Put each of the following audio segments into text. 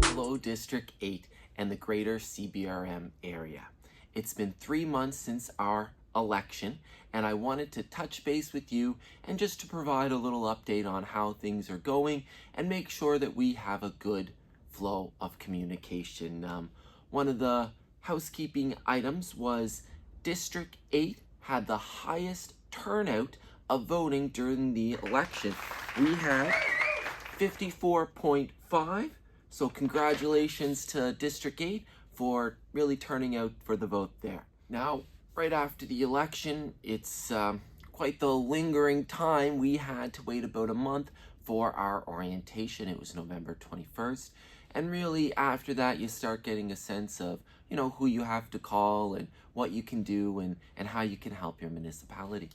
Hello, District 8 and the greater CBRM area. It's been 3 months since our election, and I wanted to touch base with you and just to provide a little update on how things are going and make sure that we have a good flow of communication. One of the housekeeping items was District 8 had the highest turnout of voting during the election. We had 54.5. So congratulations to District 8 for really turning out for the vote there. Now, right after the election, it's quite the lingering time. We had to wait about a month for our orientation. It was November 21st. And really after that, you start getting a sense of, who you have to call and what you can do and how you can help your municipality.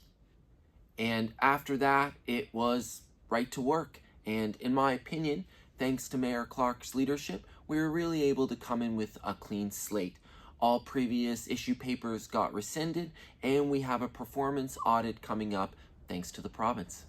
And after that, it was right to work. And in my opinion, thanks to Mayor Clark's leadership, we were really able to come in with a clean slate. All previous issue papers got rescinded, and we have a performance audit coming up thanks to the province.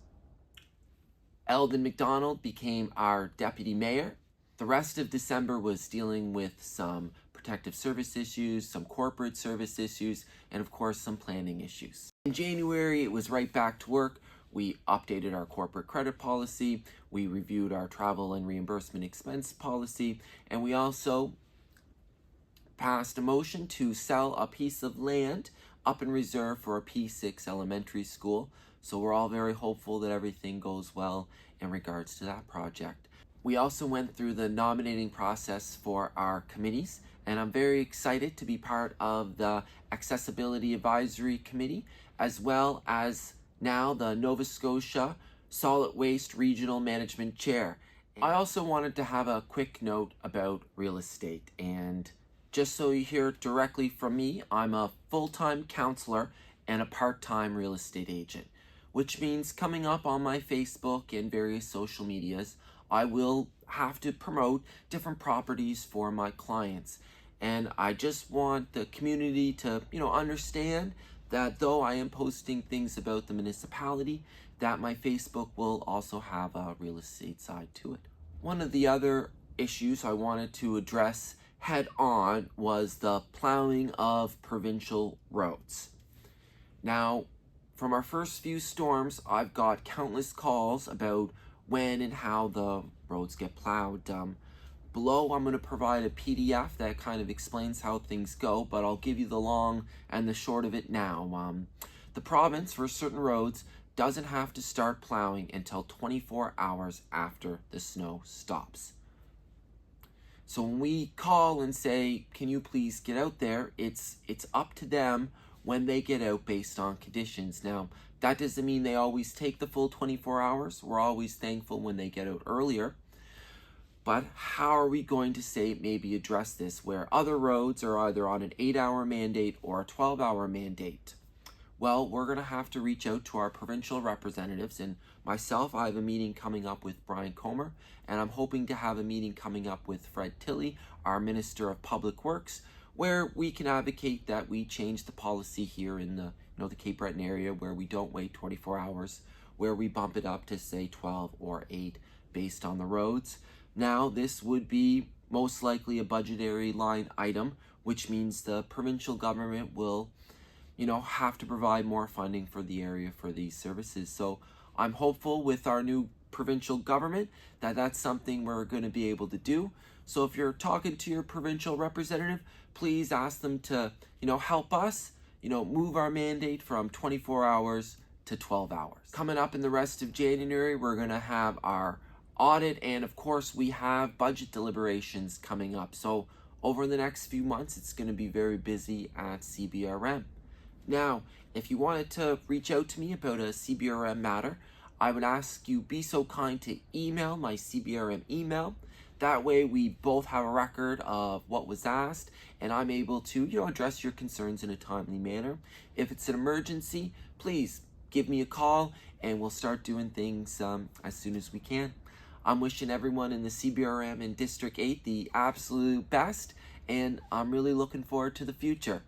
Eldon McDonald became our deputy mayor. The rest of December was dealing with some protective service issues, some corporate service issues, and of course some planning issues. In January, it was right back to work. We updated our corporate credit policy, we reviewed our travel and reimbursement expense policy, and we also passed a motion to sell a piece of land up in reserve for a P6 elementary school. So we're all very hopeful that everything goes well in regards to that project. We also went through the nominating process for our committees, and I'm very excited to be part of the Accessibility Advisory Committee, as well as now the Nova Scotia Solid Waste Regional Management Chair. I also wanted to have a quick note about real estate, and just so you hear directly from me, I'm a full-time counselor and a part-time real estate agent, which means coming up on my Facebook and various social medias, I will have to promote different properties for my clients. And I just want the community to, understand that though I am posting things about the municipality, that my Facebook will also have a real estate side to it. One of the other issues I wanted to address head on was the plowing of provincial roads. Now, from our first few storms, I've got countless calls about when and how the roads get plowed. Below, I'm going to provide a PDF that kind of explains how things go, but I'll give you the long and the short of it now. The province, for certain roads, doesn't have to start plowing until 24 hours after the snow stops. So when we call and say, can you please get out there, it's up to them when they get out based on conditions. Now, that doesn't mean they always take the full 24 hours. We're always thankful when they get out earlier. But how are we going to say maybe address this where other roads are either on an 8-hour mandate or a 12-hour mandate? Well, we're going to have to reach out to our provincial representatives, and myself, I have a meeting coming up with Brian Comer, and I'm hoping to have a meeting coming up with Fred Tilley, our Minister of Public Works, where we can advocate that we change the policy here in the Cape Breton area where we don't wait 24 hours, where we bump it up to say 12 or 8 based on the roads. Now, this would be most likely a budgetary line item, which means the provincial government will, have to provide more funding for the area for these services. So I'm hopeful with our new provincial government that that's something we're going to be able to do. So if you're talking to your provincial representative, please ask them to, help us, move our mandate from 24 hours to 12 hours. Coming up in the rest of January, we're going to have our audit, and of course we have budget deliberations coming up. So over the next few months, it's going to be very busy at CBRM. Now, if you wanted to reach out to me about a CBRM matter, I would ask you be so kind to email my CBRM email. That way we both have a record of what was asked, and I'm able to, address your concerns in a timely manner. If it's an emergency, please give me a call and we'll start doing things as soon as we can. I'm wishing everyone in the CBRM and District 8 the absolute best, and I'm really looking forward to the future.